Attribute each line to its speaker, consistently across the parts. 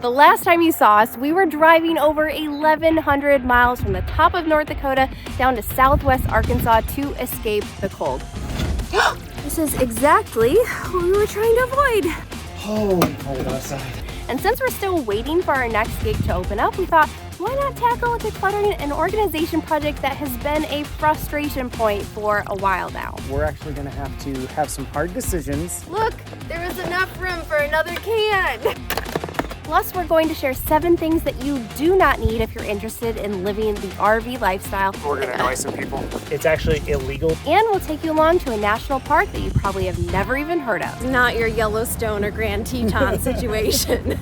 Speaker 1: The last time you saw us, we were driving over 1,100 miles from the top of North Dakota down to southwest Arkansas to escape the cold. This is exactly what we were trying to avoid.
Speaker 2: Holy cold outside.
Speaker 1: And since we're still waiting for our next gig to open up, we thought, why not tackle Decluttering, an organization project that has been a frustration point for a while now.
Speaker 2: We're actually gonna have some hard decisions.
Speaker 1: Look, there is enough room for another can. Plus, we're going to share 7 things that you do not need if you're interested in living the RV lifestyle.
Speaker 2: We're gonna annoy some people. It's actually illegal.
Speaker 1: And we'll take you along to a national park that you probably have never even heard of. Not your Yellowstone or Grand Teton situation.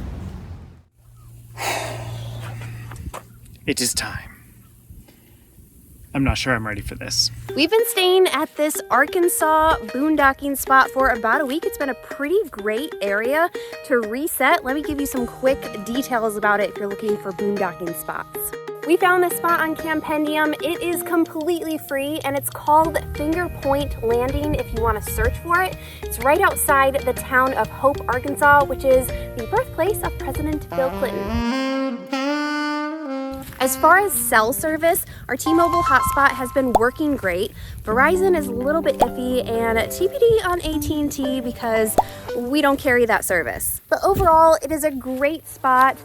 Speaker 2: It is time. I'm not sure I'm ready for this.
Speaker 1: We've been staying at this Arkansas boondocking spot for about a week. It's been a pretty great area to reset. Let me give you some quick details about it if you're looking for boondocking spots. We found this spot on Campendium. It is completely free and it's called Finger Point Landing if you want to search for it. It's right outside the town of Hope, Arkansas, which is the birthplace of President Bill Clinton. As far as cell service, our T-Mobile hotspot has been working great. Verizon is a little bit iffy, and TBD on AT&T because we don't carry that service. But overall, it is a great spot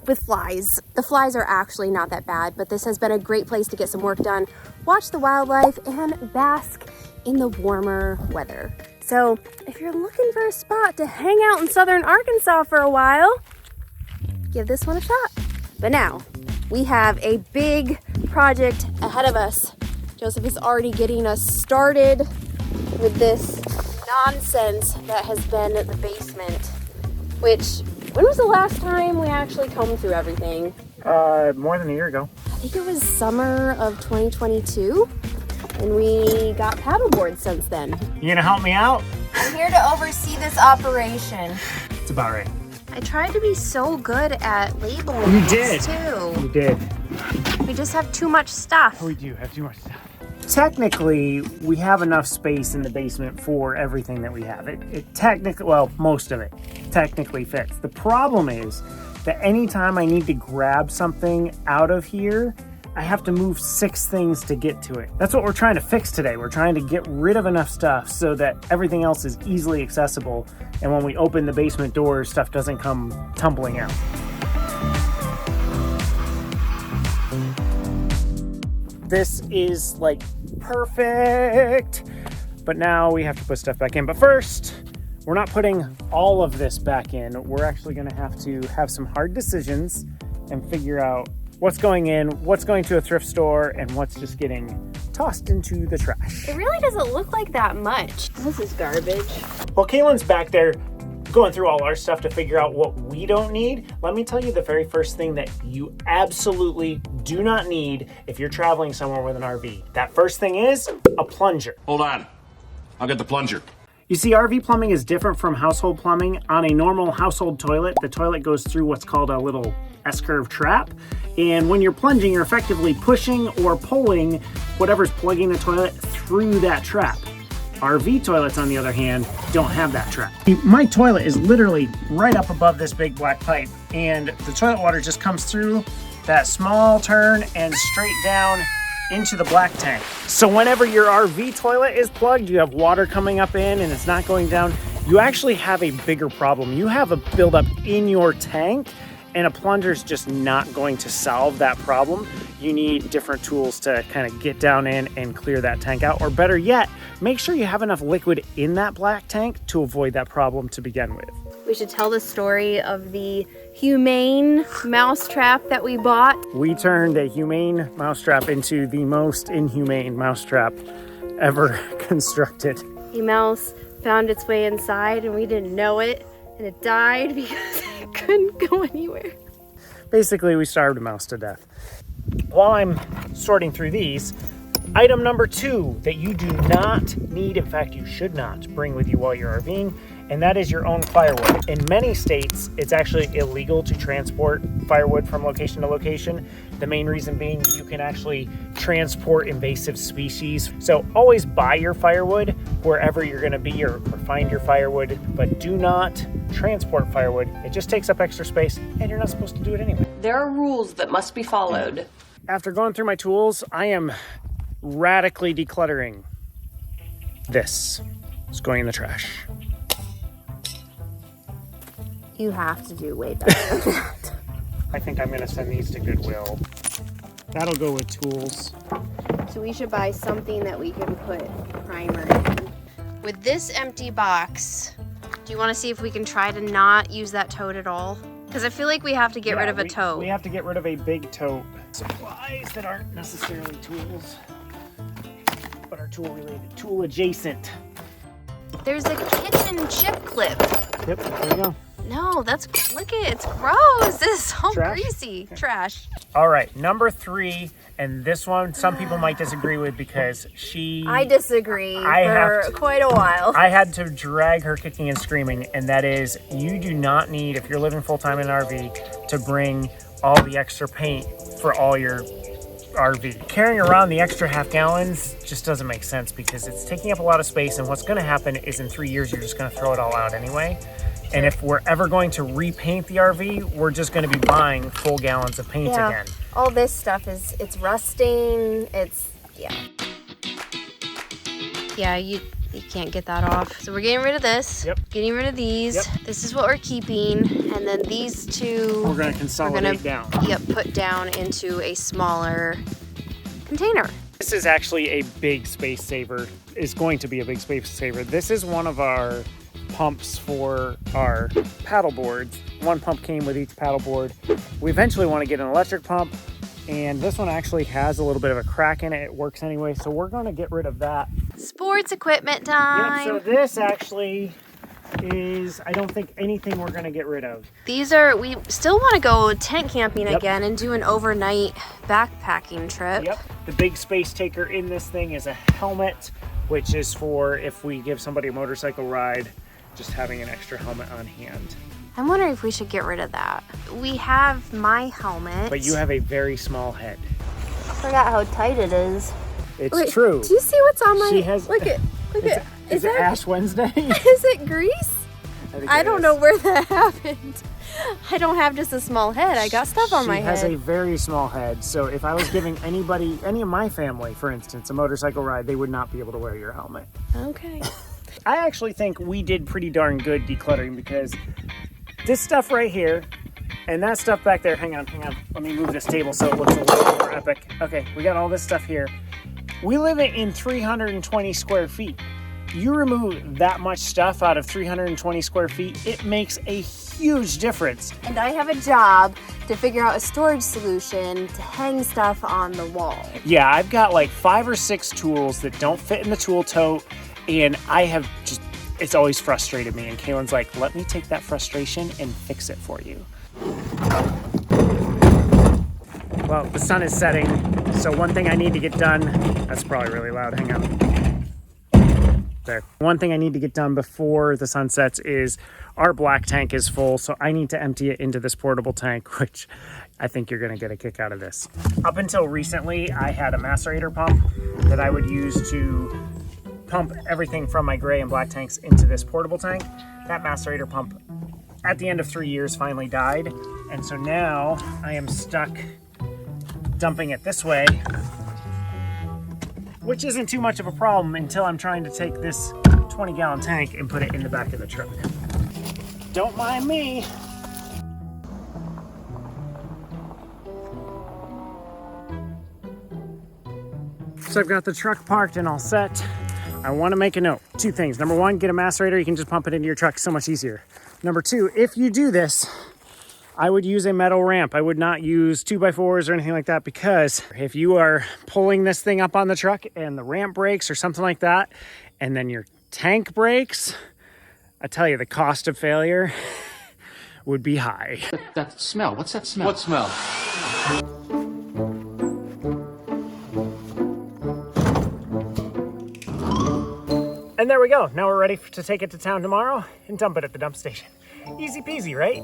Speaker 1: with flies. The flies are actually not that bad, but this has been a great place to get some work done, watch the wildlife, and bask in the warmer weather. So if you're looking for a spot to hang out in southern Arkansas for a while, give this one a shot. But now, we have a big project ahead of us. Joseph is already getting us started with this nonsense that has been the basement. Which, when was the last time we actually combed through everything?
Speaker 2: More than a year ago.
Speaker 1: I think it was summer of 2022, and we got paddleboards since then.
Speaker 2: You gonna help me out?
Speaker 1: I'm here to oversee this operation.
Speaker 2: It's about right.
Speaker 1: I tried to be so good at labeling
Speaker 2: You
Speaker 1: things
Speaker 2: did.
Speaker 1: too.
Speaker 2: You did.
Speaker 1: We just have too much stuff.
Speaker 2: We do have too much stuff. Technically, we have enough space in the basement for everything that we have. It technically, well, most of it technically fits. The problem is that anytime I need to grab something out of here, I have to move 6 things to get to it. That's what we're trying to fix today. We're trying to get rid of enough stuff so that everything else is easily accessible. And when we open the basement doors, stuff doesn't come tumbling out. This is like perfect. But now we have to put stuff back in. But first, we're not putting all of this back in. We're actually gonna have some hard decisions and figure out what's going in, what's going to a thrift store, and what's just getting tossed into the trash.
Speaker 1: It really doesn't look like that much. This is garbage.
Speaker 2: While Kalyn's back there going through all our stuff to figure out what we don't need, let me tell you the very first thing that you absolutely do not need if you're traveling somewhere with an RV. That first thing is a plunger.
Speaker 3: Hold on. I'll get the plunger.
Speaker 2: You see, RV plumbing is different from household plumbing. On a normal household toilet, the toilet goes through what's called a little S-curve trap. And when you're plunging, you're effectively pushing or pulling whatever's plugging the toilet through that trap. RV toilets, on the other hand, don't have that trap. My toilet is literally right up above this big black pipe, and the toilet water just comes through that small turn and straight down into the black tank. So whenever your RV toilet is plugged, you have water coming up in and it's not going down, you actually have a bigger problem. You have a buildup in your tank, and a plunger is just not going to solve that problem. You need different tools to kind of get down in and clear that tank out, or better yet, make sure you have enough liquid in that black tank to avoid that problem to begin with.
Speaker 1: We should tell the story of the humane mousetrap that we bought.
Speaker 2: We turned a humane mousetrap into the most inhumane mousetrap ever constructed.
Speaker 1: A mouse found its way inside and we didn't know it, and it died because it couldn't go anywhere.
Speaker 2: Basically, we starved a mouse to death. While I'm sorting through these, item number 2 that you do not need, in fact you should not bring with you while you're RVing, and that is your own firewood. In many states, it's actually illegal to transport firewood from location to location. The main reason being you can actually transport invasive species. So always buy your firewood wherever you're gonna be or find your firewood, but do not transport firewood. It just takes up extra space and you're not supposed to do it anyway.
Speaker 4: There are rules that must be followed.
Speaker 2: After going through my tools, I am radically decluttering. This is going in the trash.
Speaker 1: You have to do way better than that.
Speaker 2: I think I'm gonna send these to Goodwill. That'll go with tools.
Speaker 1: So we should buy something that we can put primer in. With this empty box, do you want to see if we can try to not use that tote at all? Because I feel like we have to get rid of a tote.
Speaker 2: We have to get rid of a big tote. Supplies that aren't necessarily tools, but are tool related, tool adjacent.
Speaker 1: There's a kitchen chip clip.
Speaker 2: Yep, there you go.
Speaker 1: No, look at it, it's gross. This is so
Speaker 2: Trash?
Speaker 1: greasy. Trash.
Speaker 2: All right, number 3, and this one some people might disagree with because
Speaker 1: I disagree for quite a while.
Speaker 2: I had to drag her kicking and screaming, and that is you do not need, if you're living full-time in an RV, to bring all the extra paint for all your RV. Carrying around the extra half gallons just doesn't make sense because it's taking up a lot of space, and what's going to happen is in 3 years you're just going to throw it all out anyway. And if we're ever going to repaint the RV, we're just going to be buying full gallons of paint again.
Speaker 1: All this stuff it's rusting. Yeah, you can't get that off. So we're getting rid of this.
Speaker 2: Yep.
Speaker 1: Getting rid of these.
Speaker 2: Yep.
Speaker 1: This is what we're keeping. And then these two
Speaker 2: We're going to consolidate down.
Speaker 1: Yep, put down into a smaller container.
Speaker 2: This is actually a big space saver. It's going to be a big space saver. This is one of our pumps for our paddle boards. One pump came with each paddle board. We eventually want to get an electric pump, and this one actually has a little bit of a crack in it. It works anyway, so we're going to get rid of that.
Speaker 1: Sports equipment time.
Speaker 2: Yep, so this actually is, I don't think, anything we're going to get rid of.
Speaker 1: We still want to go tent camping again and do an overnight backpacking trip.
Speaker 2: Yep, the big space taker in this thing is a helmet, which is for if we give somebody a motorcycle ride, just having an extra helmet on hand.
Speaker 1: I'm wondering if we should get rid of that. We have my helmet.
Speaker 2: But you have a very small head.
Speaker 1: I forgot how tight it is.
Speaker 2: It's true.
Speaker 1: Do you see what's on my...
Speaker 2: She has...
Speaker 1: Look at...
Speaker 2: Is it Ash Wednesday?
Speaker 1: Is it grease? I don't know where that happened. I don't have just a small head. I got stuff on my head.
Speaker 2: She has a very small head, so if I was giving anybody, any of my family, for instance, a motorcycle ride, they would not be able to wear your helmet.
Speaker 1: Okay.
Speaker 2: I actually think we did pretty darn good decluttering because this stuff right here and that stuff back there, hang on. Let me move this table so it looks a little more epic. Okay, we got all this stuff here. We live in 320 square feet. You remove that much stuff out of 320 square feet, it makes a huge difference.
Speaker 1: And I have a job to figure out a storage solution to hang stuff on the wall.
Speaker 2: Yeah, I've got like 5 or 6 tools that don't fit in the tool tote, and I have just, it's always frustrated me. And Kalyn's like, let me take that frustration and fix it for you. Well, the sun is setting, so one thing I need to get done, that's probably really loud, hang on. There. One thing I need to get done before the sun sets is our black tank is full, so I need to empty it into this portable tank, which I think you're gonna get a kick out of this. Up until recently, I had a macerator pump that I would use to pump everything from my gray and black tanks into this portable tank. That macerator pump, at the end of 3 years, finally died. And so now I am stuck dumping it this way, which isn't too much of a problem until I'm trying to take this 20-gallon tank and put it in the back of the truck. Don't mind me. So I've got the truck parked and all set. I want to make a note. 2 things. Number 1, get a macerator. You can just pump it into your truck. So much easier. Number 2, if you do this, I would use a metal ramp. I would not use 2x4s or anything like that, because if you are pulling this thing up on the truck and the ramp breaks or something like that, and then your tank breaks, I tell you, the cost of failure would be high.
Speaker 3: That smell. What's that smell? What smell?
Speaker 2: And there we go. Now we're ready to take it to town tomorrow and dump it at the dump station. Easy peasy, right?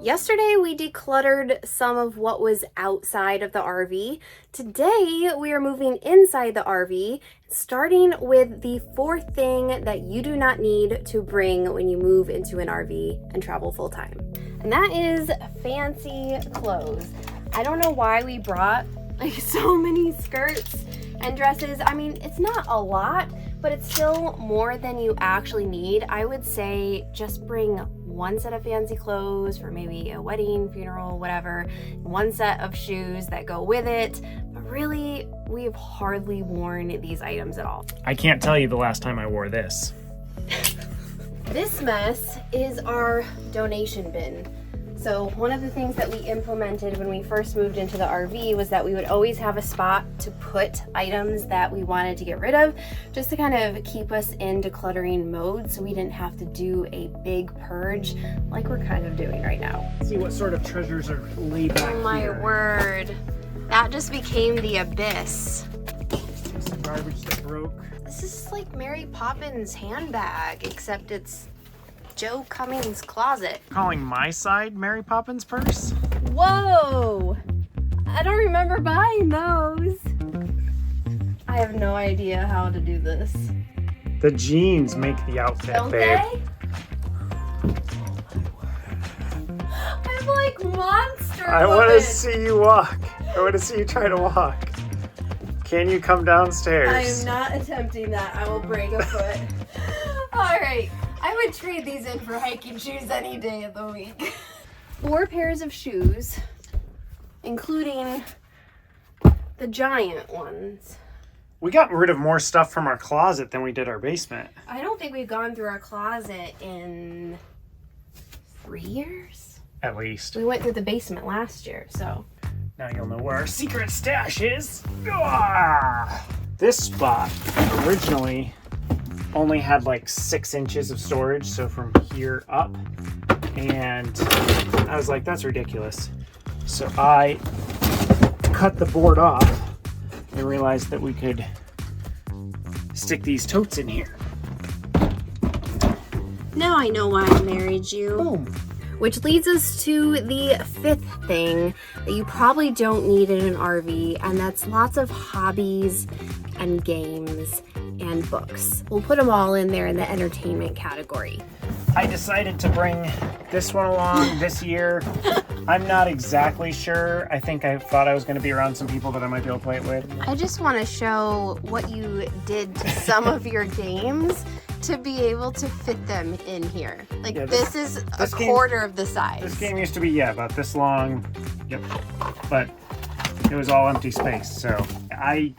Speaker 1: Yesterday, we decluttered some of what was outside of the RV. Today, we are moving inside the RV, starting with the fourth thing that you do not need to bring when you move into an RV and travel full time. And that is fancy clothes. I don't know why we brought like so many skirts and dresses. I mean, it's not a lot, but it's still more than you actually need. I would say just bring one set of fancy clothes for maybe a wedding, funeral, whatever, one set of shoes that go with it. But really, we've hardly worn these items at all.
Speaker 2: I can't tell you the last time I wore this.
Speaker 1: This mess is our donation bin. So one of the things that we implemented when we first moved into the RV was that we would always have a spot to put items that we wanted to get rid of, just to kind of keep us in decluttering mode so we didn't have to do a big purge like we're kind of doing right now.
Speaker 2: See what sort of treasures are laid back here.
Speaker 1: Oh my word. That just became the abyss.
Speaker 2: Some garbage that broke.
Speaker 1: This is like Mary Poppins' handbag, except it's Joe Kalyn's closet.
Speaker 2: Calling my side Mary Poppins purse?
Speaker 1: Whoa! I don't remember buying those. I have no idea how to do this.
Speaker 2: The jeans make the outfit,
Speaker 1: Don't
Speaker 2: babe.
Speaker 1: they? I'm like monster
Speaker 2: I want to
Speaker 1: woman.
Speaker 2: see you walk. I want to see you try to walk. Can you come downstairs?
Speaker 1: I am not attempting that. I will break a foot. All right. I would trade these in for hiking shoes any day of the week. 4 pairs of shoes, including the giant ones.
Speaker 2: We got rid of more stuff from our closet than we did our basement.
Speaker 1: I don't think we've gone through our closet in 3 years.
Speaker 2: At least.
Speaker 1: We went through the basement last year, so.
Speaker 2: Now you'll know where our secret stash is. Ah! This spot originally only had like 6 inches of storage, so from here up, and I was like, that's ridiculous. So I cut the board off and realized that we could stick these totes in here.
Speaker 1: Now I know why I married you.
Speaker 2: Boom.
Speaker 1: Which leads us to the 5th thing that you probably don't need in an RV, and that's lots of hobbies and games and books. We'll put them all in there in the entertainment category.
Speaker 2: I decided to bring this one along this year. I'm not exactly sure. I think I thought I was going to be around some people that I might be able to play it with.
Speaker 1: I just want to show what you did to some of your games to be able to fit them in here. Like,
Speaker 2: Yeah,
Speaker 1: this is a quarter of the size.
Speaker 2: This game used to be, about this long. Yep. But it was all empty space. So I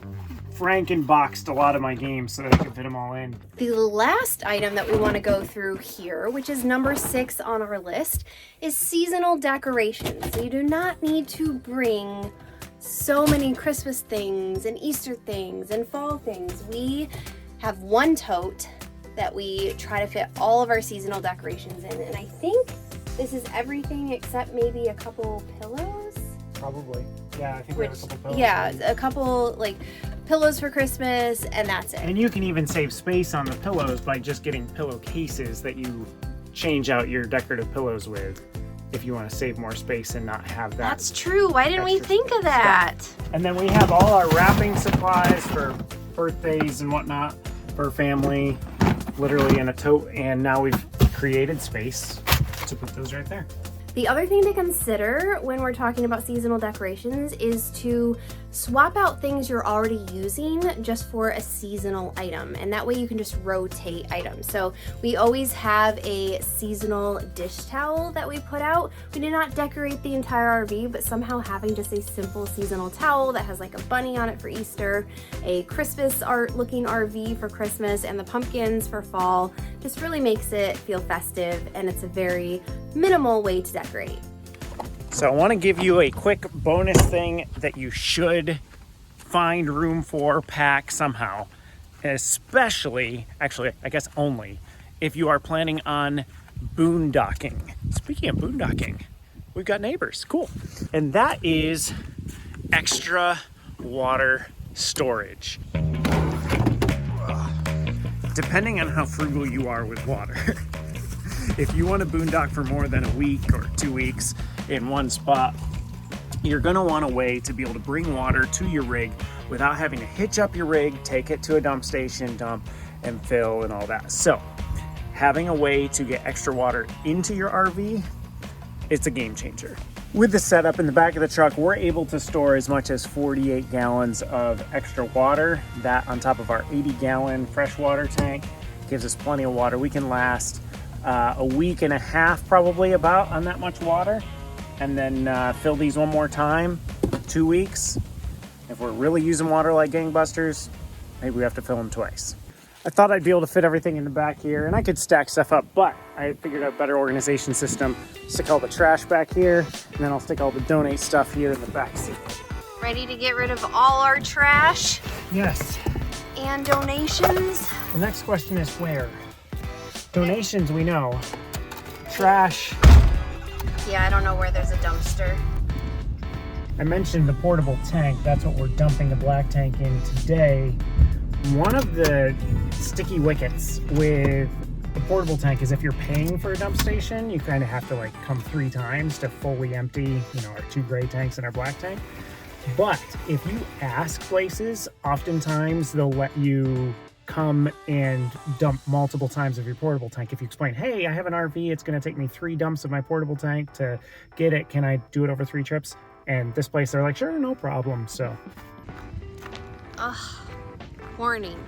Speaker 2: Frankenboxed a lot of my games so that I could fit them all in.
Speaker 1: The last item that we want to go through here, which is number 6 on our list, is seasonal decorations. So you do not need to bring so many Christmas things and Easter things and fall things. We have one tote that we try to fit all of our seasonal decorations in, and I think this is everything except maybe a couple pillows.
Speaker 2: Probably. Yeah, I think we have a couple pillows.
Speaker 1: Yeah, a couple like pillows for Christmas, and that's it.
Speaker 2: And you can even save space on the pillows by just getting pillowcases that you change out your decorative pillows with if you want to save more space and not have that.
Speaker 1: That's true. Why didn't we
Speaker 2: extra
Speaker 1: think of that?
Speaker 2: And then we have all our wrapping supplies for birthdays and whatnot for family, literally in a tote, and now we've created space to put those right there.
Speaker 1: The other thing to consider when we're talking about seasonal decorations is to swap out things you're already using just for a seasonal item, and that way you can just rotate items. So we always have a seasonal dish towel that we put out. We did not decorate the entire RV, but somehow having just a simple seasonal towel that has like a bunny on it for Easter, a Christmas art looking RV for Christmas, and the pumpkins for fall just really makes it feel festive, and it's a very minimal way to decorate.
Speaker 2: So I want to give you a quick bonus thing that you should find room for, pack somehow, especially, actually, I guess only, if you are planning on boondocking. Speaking of boondocking, we've got neighbors, cool. And that is extra water storage. Depending on how frugal you are with water, if you want to boondock for more than a week or 2 weeks in one spot, you're going to want a way to be able to bring water to your rig without having to hitch up your rig, take it to a dump station, dump and fill and all that. So having a way to get extra water into your RV, it's a game changer. With the setup in the back of the truck, we're able to store as much as 48 gallons of extra water. That on top of our 80-gallon freshwater tank gives us plenty of water. We can last a week and a half probably about on that much water, and then fill these one more time, 2 weeks. If we're really using water like gangbusters, maybe we have to fill them twice. I thought I'd be able to fit everything in the back here, and I could stack stuff up, but I figured out a better organization system. Stick all the trash back here, and then I'll stick all the donate stuff here in the back seat.
Speaker 1: Ready to get rid of all our trash
Speaker 2: Yes.
Speaker 1: and donations?
Speaker 2: The next question is where? Donations, we know. Trash.
Speaker 1: Yeah, I don't know where there's a dumpster.
Speaker 2: I mentioned the portable tank. That's what we're dumping the black tank in today. One of the sticky wickets with the portable tank is if you're paying for a dump station, you kind of have to like come 3 times to fully empty, our 2 gray tanks and our black tank. But if you ask places, oftentimes they'll let you come and dump multiple times of your portable tank. If you explain, hey, I have an RV, it's going to take me 3 dumps of my portable tank to get it. Can I do it over 3 trips? And this place, they're like, sure, no problem. So.
Speaker 1: Ugh. Warning.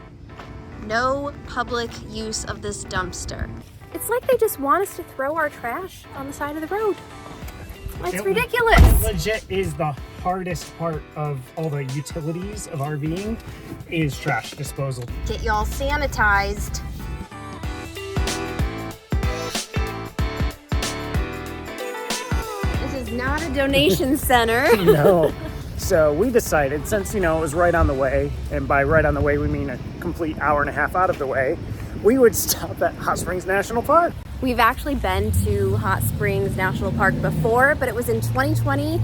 Speaker 1: No public use of this dumpster. It's like they just want us to throw our trash on the side of the road. It's ridiculous.
Speaker 2: Legit is the hardest part of all the utilities of RVing is trash disposal.
Speaker 1: Get y'all sanitized. This is not a donation center.
Speaker 2: No. So we decided, since, it was right on the way, and by right on the way, we mean a complete hour and a half out of the way, we would stop at Hot Springs National Park.
Speaker 1: We've actually been to Hot Springs National Park before, but it was in 2020,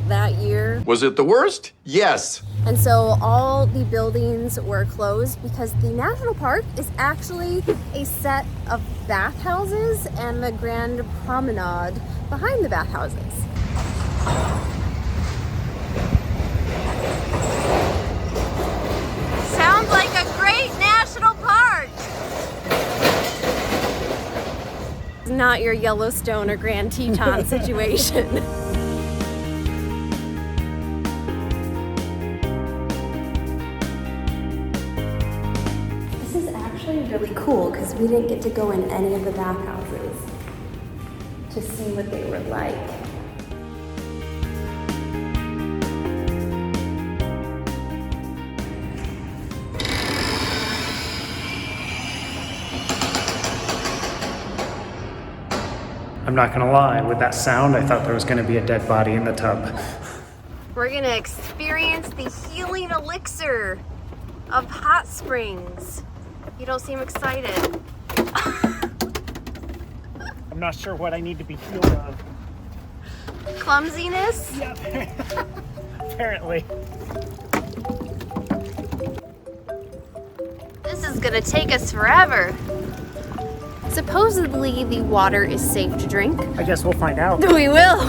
Speaker 1: that year.
Speaker 3: Was it the worst? Yes.
Speaker 1: And so all the buildings were closed because the national park is actually a set of bathhouses and the grand promenade behind the bathhouses. Sounds like a great national park. Not your Yellowstone or Grand Teton situation. This is actually really cool because we didn't get to go in any of the bathhouses to see what they were like.
Speaker 2: I'm not gonna lie, with that sound, I thought there was gonna be a dead body in the tub.
Speaker 1: We're gonna experience the healing elixir of Hot Springs. You don't seem excited.
Speaker 2: I'm not sure what I need to be healed of.
Speaker 1: Clumsiness?
Speaker 2: Yep. Apparently.
Speaker 1: This is gonna take us forever. Supposedly the water is safe to drink.
Speaker 2: I guess we'll find out.
Speaker 1: We will.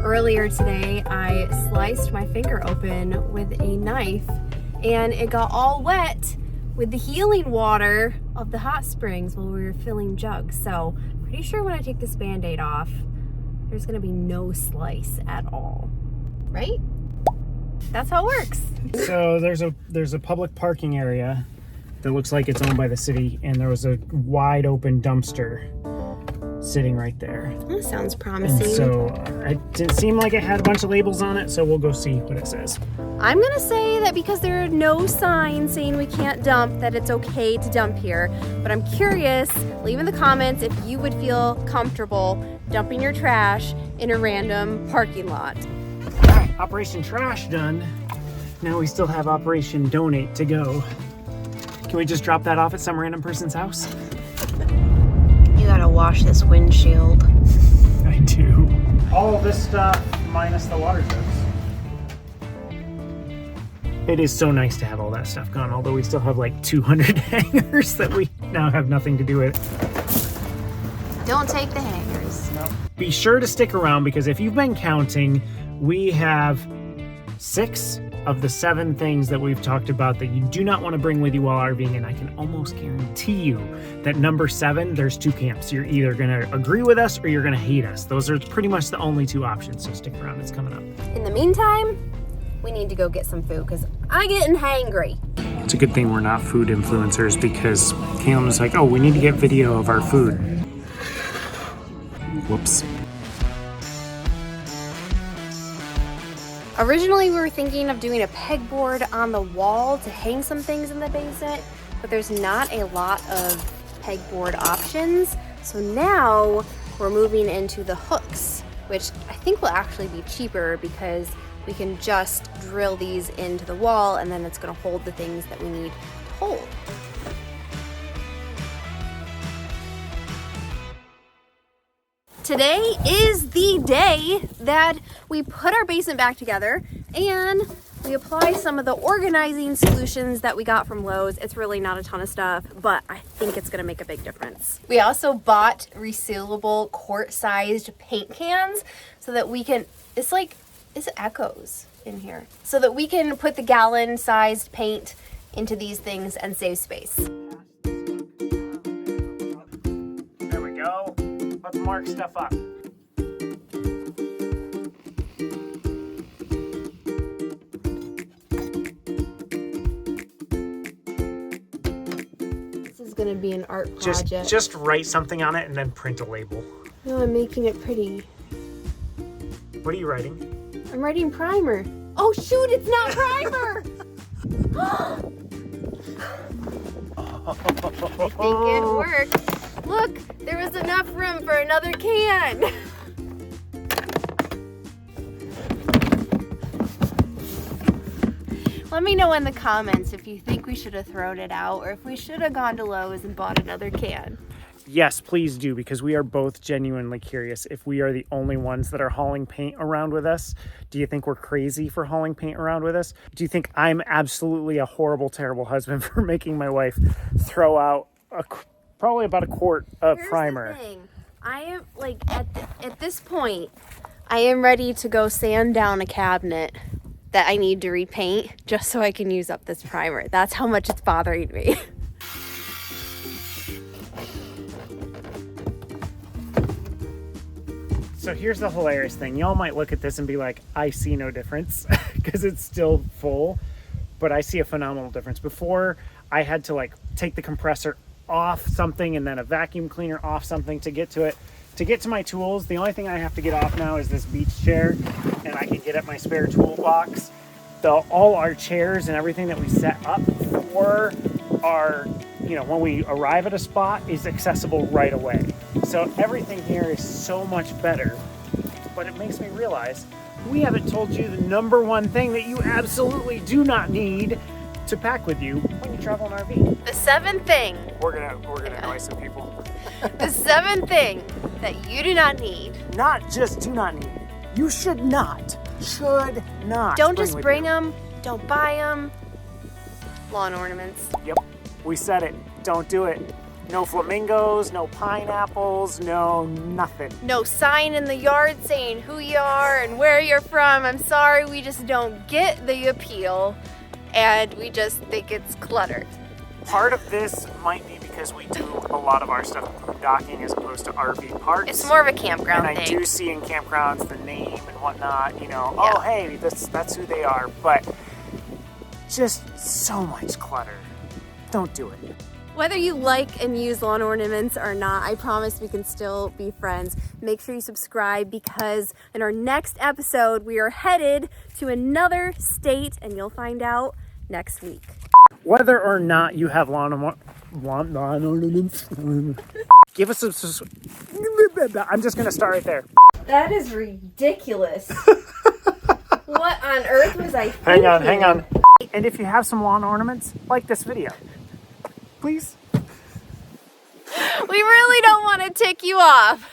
Speaker 1: Earlier today, I sliced my finger open with a knife and it got all wet with the healing water of the hot springs while we were filling jugs. So pretty sure when I take this Band-Aid off, there's gonna be no slice at all, right? That's how it works.
Speaker 2: So there's a public parking area that looks like it's owned by the city, and there was a wide open dumpster sitting right there.
Speaker 1: That sounds promising.
Speaker 2: And so it didn't seem like it had a bunch of labels on it, so we'll go see what it says.
Speaker 1: I'm gonna say that because there are no signs saying we can't dump, that it's okay to dump here. But I'm curious, leave in the comments if you would feel comfortable dumping your trash in a random parking lot.
Speaker 2: All right, Operation Trash done. Now we still have Operation Donate to go. Can we just drop that off at some random person's house?
Speaker 1: You gotta wash this windshield.
Speaker 2: I do. all this stuff minus the water jugs. It is so nice to have all that stuff gone, although we still have like 200 hangers that we now have nothing to do with.
Speaker 1: Don't take the hangers.
Speaker 2: No. Be sure to stick around because if you've been counting, we have 6 of the 7 things that we've talked about that you do not want to bring with you while RVing, and I can almost guarantee you that number 7, there's 2 camps. You're either going to agree with us or you're going to hate us. Those are pretty much the only 2 options, so stick around, it's coming up.
Speaker 1: In the meantime, we need to go get some food because I'm getting hangry.
Speaker 2: It's a good thing we're not food influencers because Kalyn was like, oh, we need to get video of our food. Whoops.
Speaker 1: Originally, we were thinking of doing a pegboard on the wall to hang some things in the basement, but there's not a lot of pegboard options. So now we're moving into the hooks, which I think will actually be cheaper because we can just drill these into the wall and then it's gonna hold the things that we need to hold. Today is the day that we put our basement back together and we apply some of the organizing solutions that we got from Lowe's. It's really not a ton of stuff, but I think it's gonna make a big difference. We also bought resealable quart-sized paint cans so that we can, it's echoes in here, so that we can put the gallon-sized paint into these things and save space.
Speaker 2: There we go. Let's mark stuff up.
Speaker 1: This is gonna be an art project.
Speaker 2: Just write something on it and then print a label.
Speaker 1: No, I'm making it pretty.
Speaker 2: What are you writing?
Speaker 1: I'm writing primer. Oh shoot, it's not primer! I think it worked. Look, there was enough room for another can. Let me know in the comments if you think we should have thrown it out or if we should have gone to Lowe's and bought another can.
Speaker 2: Yes, please do, because we are both genuinely curious if we are the only ones that are hauling paint around with us. Do you think we're crazy for hauling paint around with us? Do you think I'm absolutely a horrible, terrible husband for making my wife throw out probably about a quart of primer?
Speaker 1: Here's the thing. I am like at this point, I am ready to go sand down a cabinet that I need to repaint just so I can use up this primer. That's how much it's bothering me.
Speaker 2: So here's the hilarious thing. Y'all might look at this and be like, I see no difference because it's still full, but I see a phenomenal difference. Before, I had to like take the compressor off something and then a vacuum cleaner off something to get to it. To get to my tools, the only thing I have to get off now is this beach chair, and I can get at my spare toolbox. All our chairs and everything that we set up for our, when we arrive at a spot is accessible right away. So everything here is so much better, but it makes me realize we haven't told you the number one thing that you absolutely do not need to pack with you when you travel in an RV.
Speaker 1: The 7th thing.
Speaker 2: We're gonna annoy some people.
Speaker 1: The 7th thing that you do not need.
Speaker 2: Not just do not need. You should not.
Speaker 1: Don't just bring them. Don't buy them. Lawn ornaments.
Speaker 2: Yep. We said it. Don't do it. No flamingos, no pineapples, no nothing.
Speaker 1: No sign in the yard saying who you are and where you're from. I'm sorry, we just don't get the appeal and we just think it's cluttered.
Speaker 2: Part of this might be because we do a lot of our stuff boondocking as opposed to RV parks.
Speaker 1: It's more of a campground
Speaker 2: thing. And I do see in campgrounds the name and whatnot, oh hey, that's who they are, but just so much clutter. Don't do it.
Speaker 1: Whether you like and use lawn ornaments or not, I promise we can still be friends. Make sure you subscribe because in our next episode, we are headed to another state and you'll find out next week.
Speaker 2: Whether or not you have lawn ornaments, give us a... I'm just going to start right there.
Speaker 1: That is ridiculous. What on earth was I thinking?
Speaker 2: Hang on. And if you have some lawn ornaments, like this video. Please.
Speaker 1: We really don't want to tick you off.